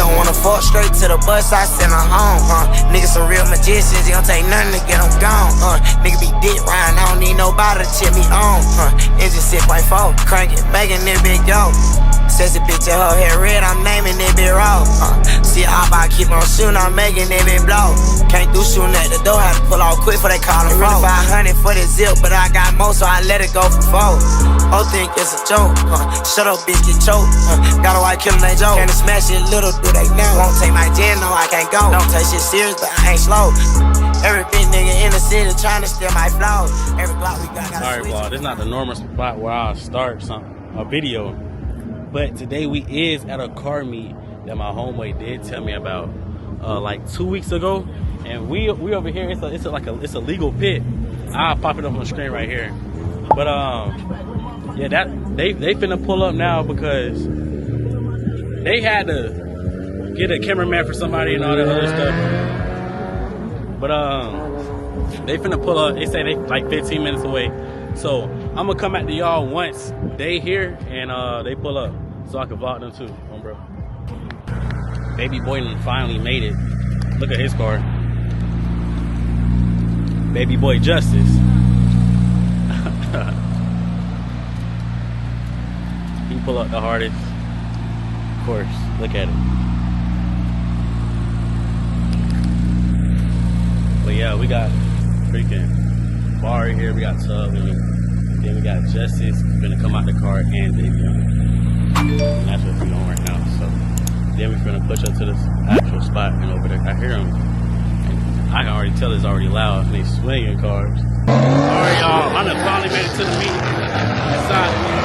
don't wanna fuck, straight to the bus, I send her home, niggas some real magicians, it don't take nothing to get them gone, nigga be dick riding, I don't need nobody to cheer me on, engine 6.4, crank it, making it big yo. Says the bitch in her hair red, I'm naming it bit raw. See I keep on shooting, I'm making it bit blow. Can't do shooting at the door, had to pull off quick for they call it roll. 500 for the zip, but I got more, so I let it go for 4. Whole thing is a joke, shut up bitch, get choked. Got a white killer named Joe, can't smash it little, do they know? Won't take my gin, no I can't go. Don't take shit serious, but I ain't slow. Every big nigga in the city trying to steal my flow. Every block we got Alright, well, this is not the normal spot where I'll start a video. But today we is at a car meet that my homeboy did tell me about like 2 weeks ago, and we over here. It's a legal pit. I'll pop it up on the screen right here. But yeah, that they finna pull up now because they had to get a cameraman for somebody and all that other stuff. But they finna pull up. They say they like 15 minutes away. So I'm gonna come back to y'all once they here and they pull up, so I can vlog them too, bro. Baby boy finally made it. Look at his car. Baby boy Justice. He pull up the hardest. Of course, look at it. But yeah, we got freaking bar here, we got Tub, and then we got Justice gonna come out the car and Davion. And that's what we're doing right now. So then we're gonna push up to this actual spot and over there. I hear them, and I can already tell it's already loud and they swinging cars. Alright y'all, I done finally made it to the meet inside the meet.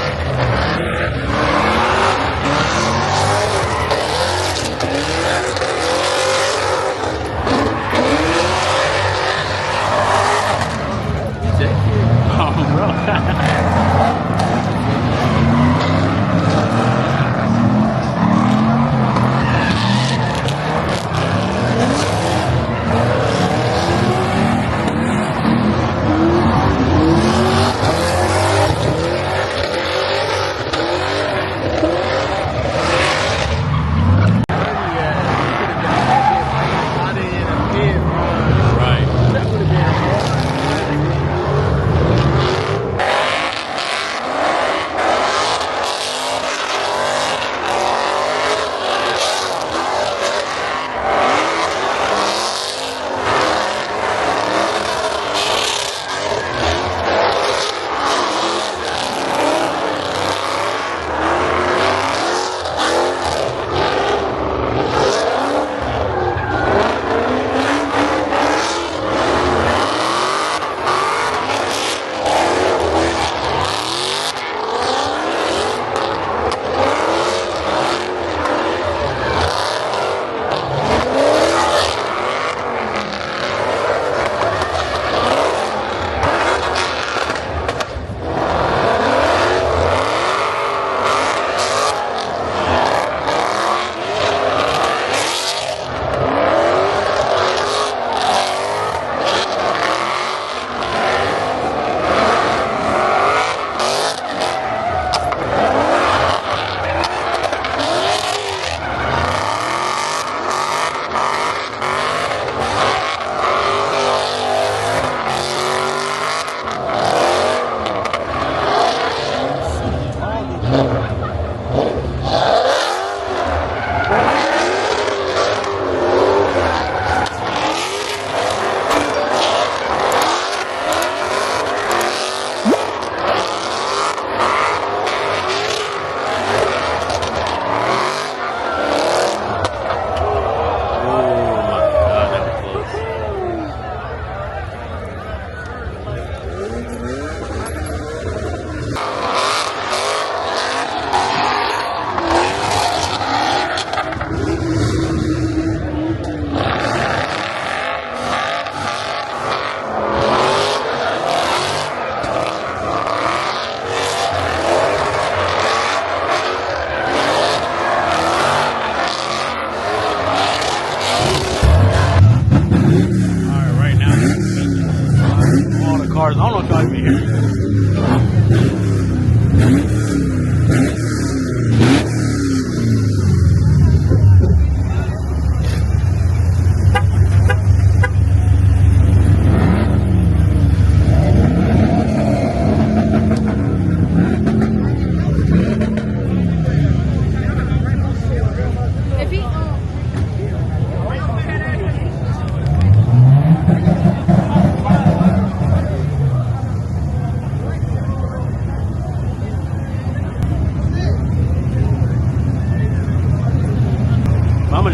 cars. I don't know if y'all even hear me.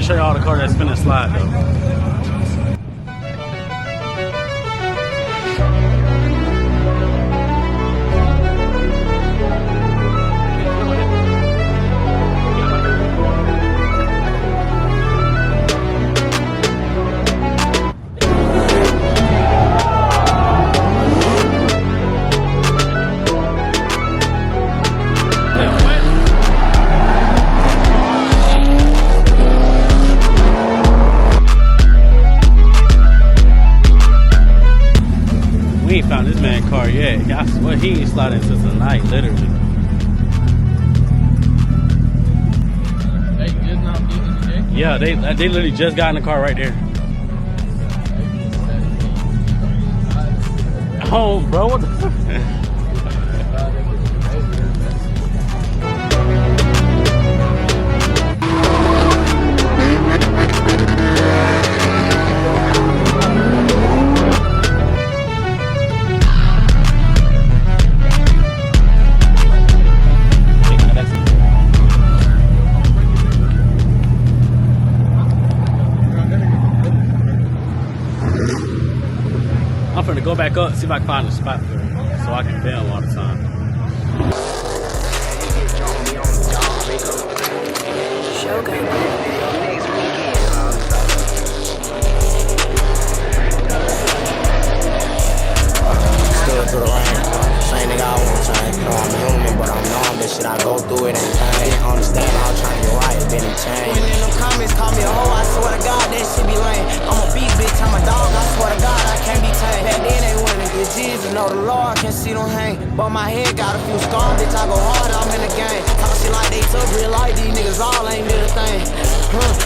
finna show you all the cars that's finna slide though. We ain't found this man car yet. I swear he ain't sliding into tonight, literally. They just not getting it. Yeah, they literally just got in the car right there. Oh, bro, what the fuck? I'm finna go back up, see if I can find a spot for it, so I can film all the time. Still through the rain. Same nigga I won't change. No, I'm human, but I'm knowing this shit I go through it ain't pain. Understand I'm trying to get right, it been a change. When in them comments call me a hoe, I swear to God that shit be lame. I'm a beast, bitch, I'm a dog, I swear to God I can't be tamed. Back then they wanted to get Jesus, know the Lord can see them hang. But my head got a few scars, bitch, I go hard, I'm in the game. Talk shit like they took real life, these niggas all ain't did a thing.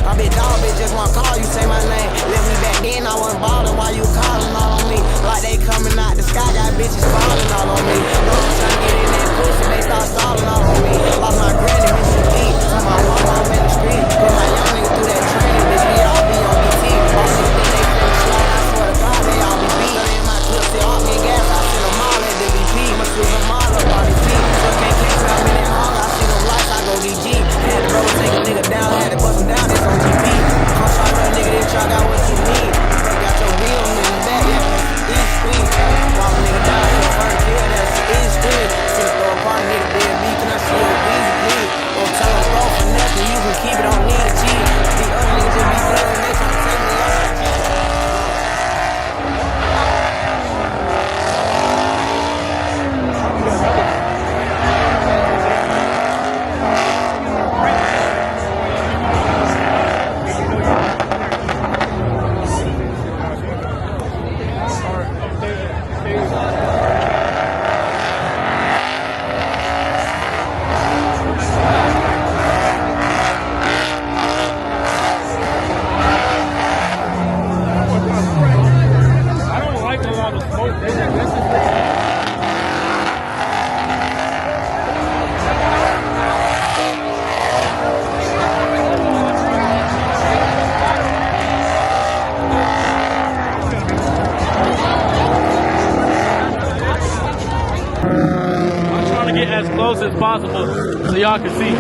I been dog, bitch, just wanna call you, say my name. Left me back then, I wasn't ballin', why you calling all on me? Like they coming out the sky, got bitches falling all on me. I'm trying to get in that pussy, they start stalling all on me. Lost my granny, miss you deep. Told my mama I'm in the street. Put my young nigga through that training, bitch, we all be on BT. All niggas think they finna slide, I swear to God, they all be beat. In my clip, say off me and gas, I send them all at the VP. I'ma squeeze them all up on his feet. So can't catch me, I'm in that hall, I see them lights, I go DG. Had to roll, take a nigga down, had to bust him down, it's on GP. Come try little nigga, this truck got what you need. Got your wheel in the back, yeah, each street. Walk a nigga down, so first kill, that's each street. Finna throw a party, nigga, dead beat, can I see your easy, please? Don't tell them throw for nothing, you can keep it on me and cheat. These other niggas just be blessing, they tryna take me off. I don't like a lot of smoke. This is I'm trying to get as close as possible so y'all can see.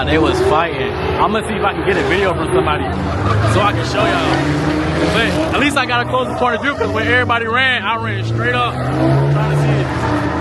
while they was fighting. I'm gonna see if I can get a video from somebody so I can show y'all. But at least I got a closer point of view because when everybody ran, I ran straight up trying to see it.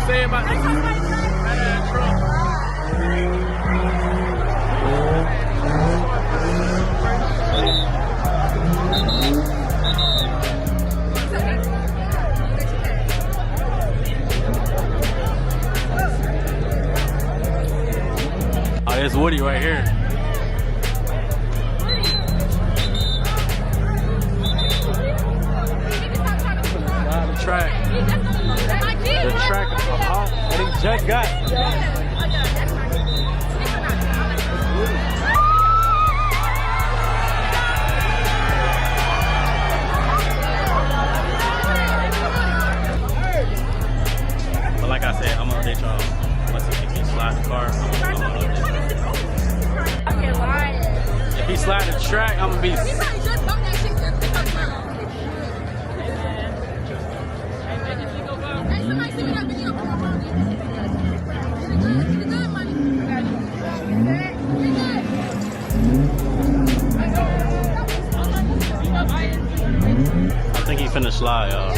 say about this fat-ass truck? Oh, there's Woody right here. The track. The track. I think just got. But like I said, I'm gonna update y'all. Once he slide the car, I'm gonna update. If he slide the track, I'm gonna be. I think he finna slide, y'all.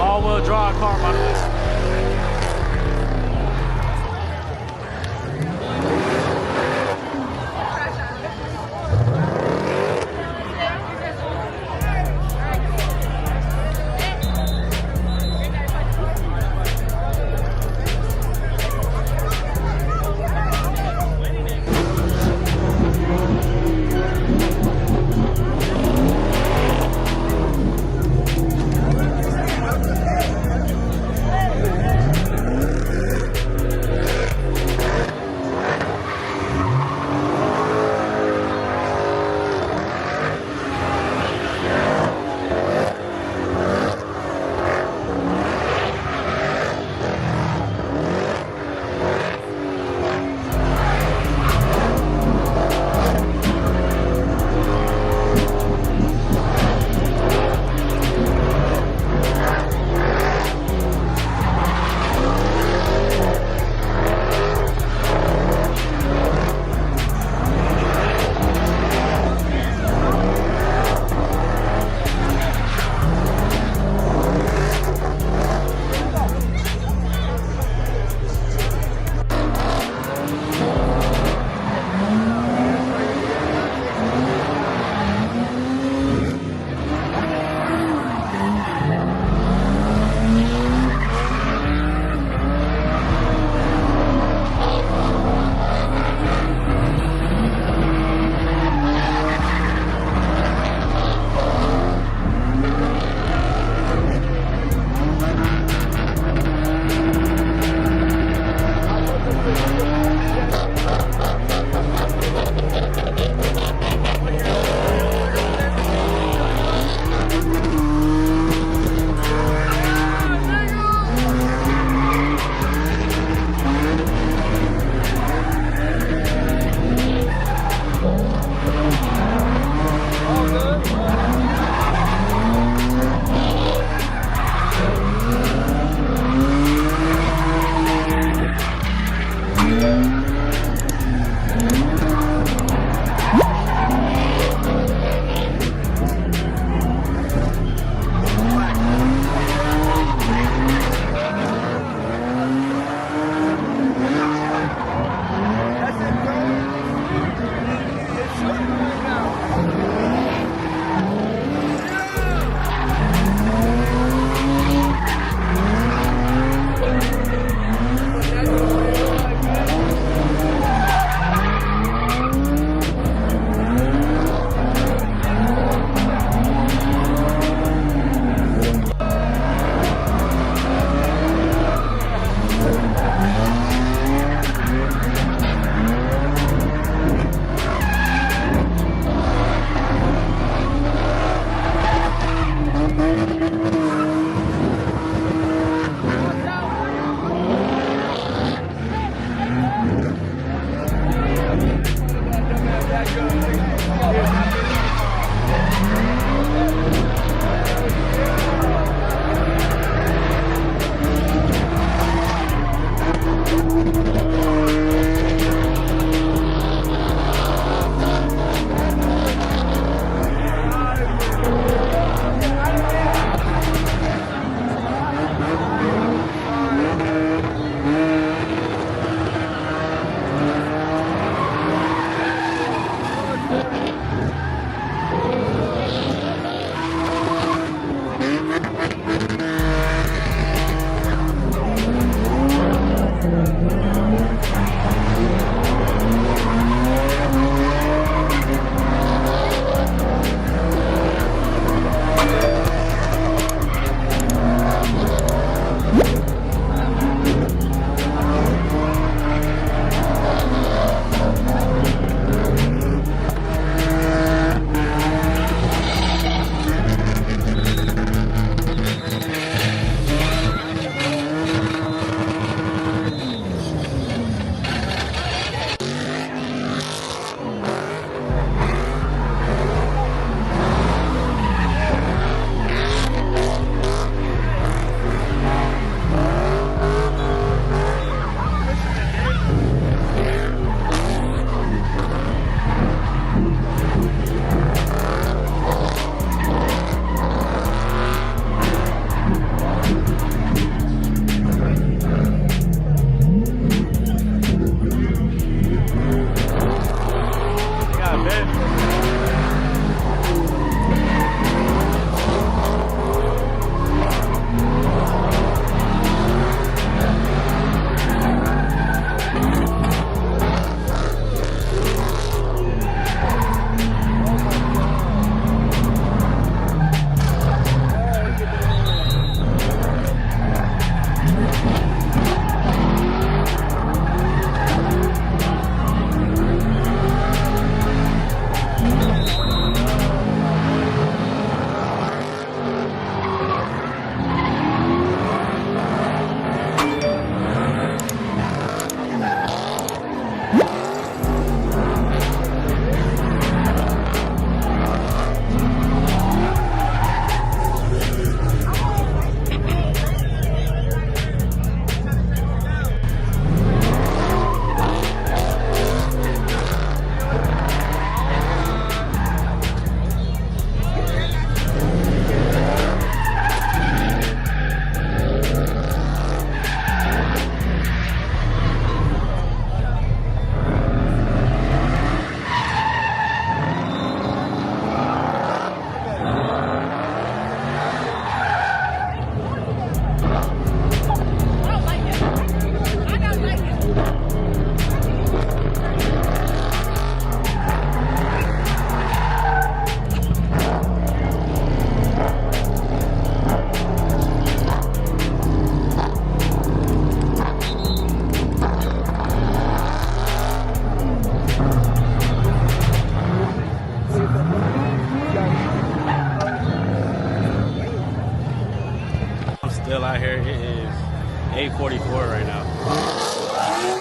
All-wheel drive car, by the way.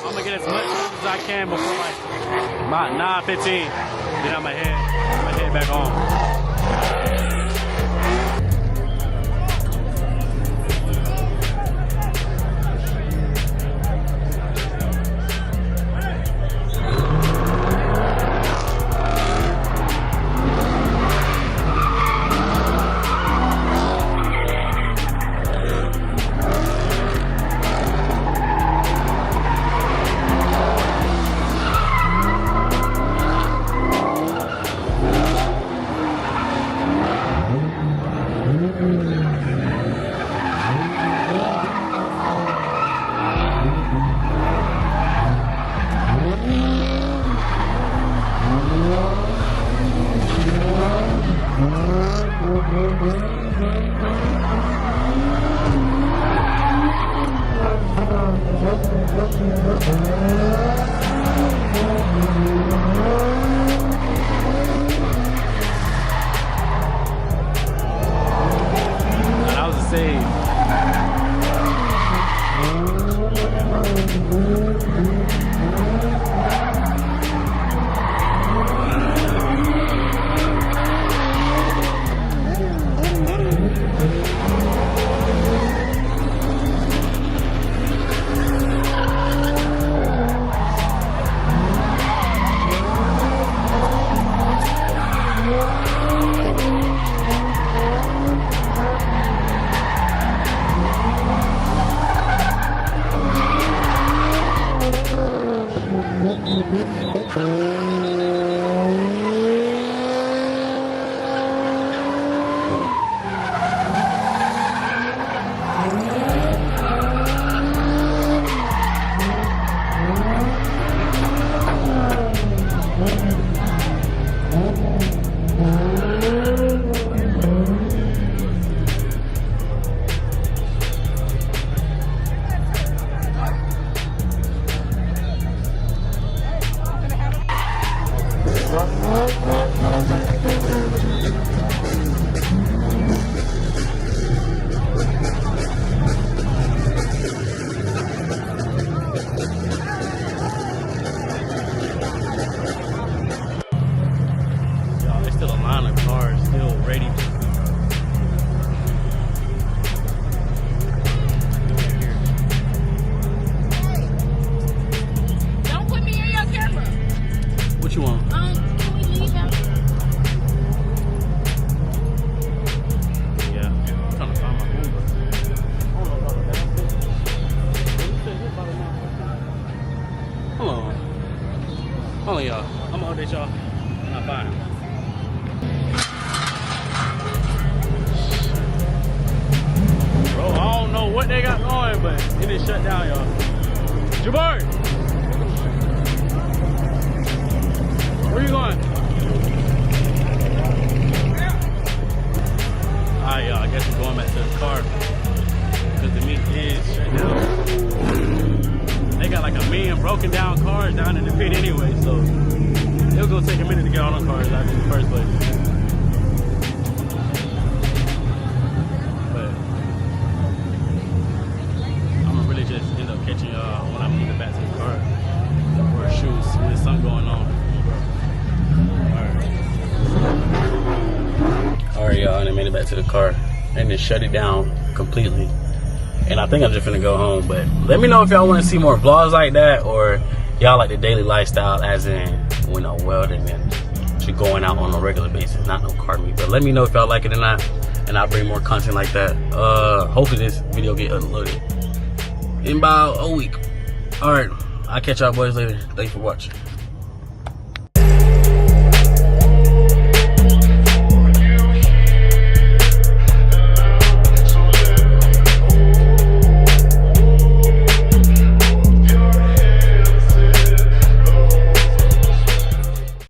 I'm gonna get as much as I can before like about 9:15. Then I'm gonna head back home. That was a save. Hold on, y'all. I'm gonna update y'all when I find him. Bro, I don't know what they got going, but it is shut down, y'all. Jabari! Where you going? Alright, y'all. I guess we're going back to the car because the meet is shut down. They got like a million broken down cars down in the pit anyway, so it'll go take a minute to get all those cars out in the first place. But I'm gonna really just end up catching y'all when I'm moving back to the car or shoes. There's something going on. Alright, y'all, and I made it back to the car and then shut it down completely. And I think I'm just gonna go home, but let me know if y'all want to see more vlogs like that, or y'all like the daily lifestyle, as in, you know, welding and just going out on a regular basis, not no car meet. But let me know if y'all like it or not, and I'll bring more content like that. Hopefully this video get uploaded in about a week. All right, I'll catch y'all boys later. Thanks for watching.